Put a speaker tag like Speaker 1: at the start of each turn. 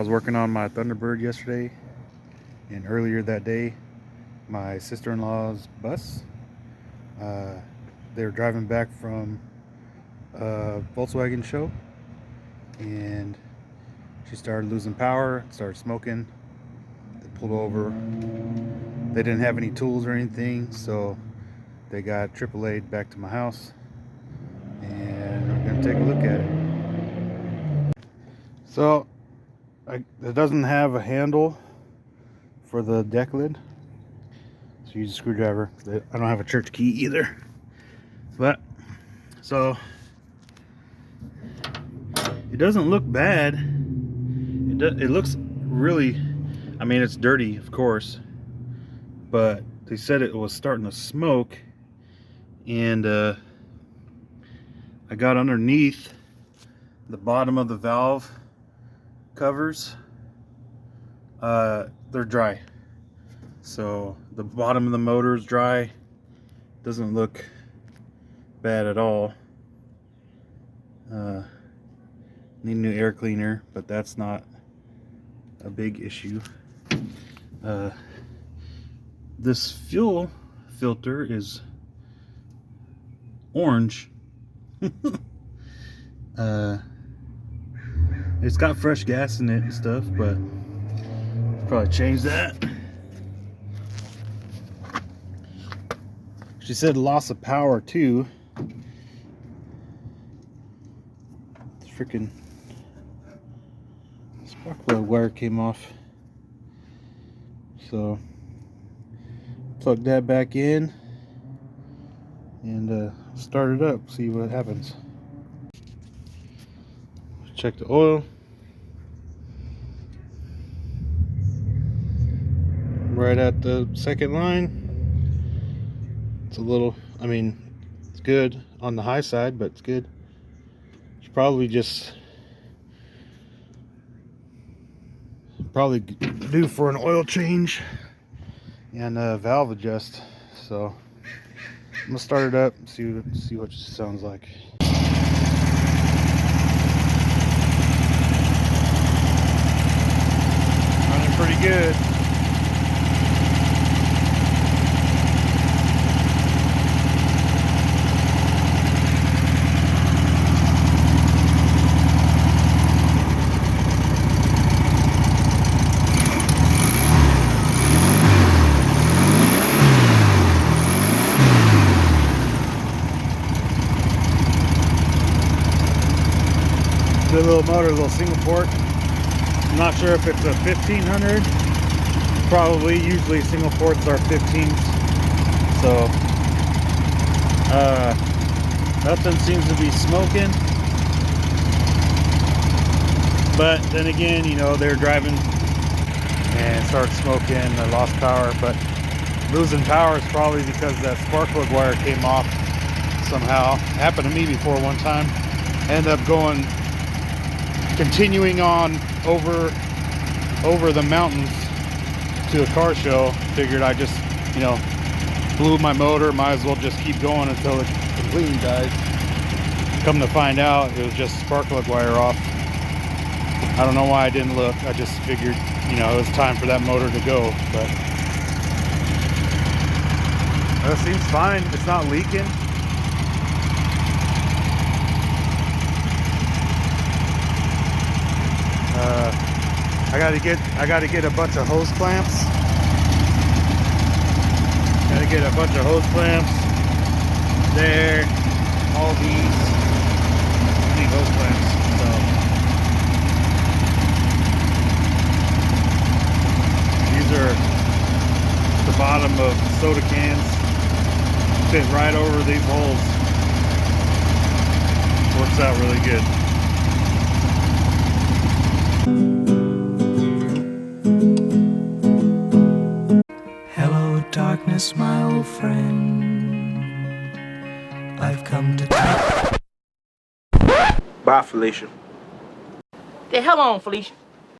Speaker 1: was working on my Thunderbird yesterday, and earlier that day, my sister-in-law's bus, they were driving back from a Volkswagen show, and she started losing power, started smoking. They pulled over. They didn't have any tools or anything, so they got AAA'd back to my house, and I'm gonna take a look at it. So it doesn't have a handle for the deck lid, so use a screwdriver. I don't have a church key either, but so it doesn't look bad. It looks really, I mean, it's dirty, of course, but they said it was starting to smoke, and I got underneath the bottom of the valve covers. They're dry, so the bottom of the motor is dry. Doesn't look bad at all. Need a new air cleaner, but that's not a big issue. This fuel filter is orange. It's got fresh gas in it and stuff, but probably change that. She said loss of power too. It's freaking spark plug wire came off, so plug that back in and start it up, see what happens. Check the oil. Right at the second line. It's a little, I mean, it's good on the high side, but it's good. Should probably due for an oil change and a valve adjust. So I'm gonna start it up and see what it sounds like. Running pretty good. Good little motor, little single port. I'm not sure if it's a 1500. Probably, usually single ports are 15s. So, nothing seems to be smoking. But then again, you know, they're driving and started smoking. I lost power, but losing power is probably because that spark plug wire came off somehow. Happened to me before one time. Ended up continuing on over the mountains to a car show. Figured I just, you know, blew my motor, might as well just keep going until it completely dies. Come to find out, it was just spark plug wire off. I don't know why I didn't look. I just figured, you know, it was time for that motor to go. But it seems fine. It's not leaking. I gotta get a bunch of hose clamps. Gotta get a bunch of hose clamps. There, all these hose clamps. So these are the bottom of soda cans. Fit right over these holes. Works out really good.
Speaker 2: Darkness, my old friend, I've come to take.
Speaker 3: Bye, Felicia.
Speaker 4: The hell on, Felicia.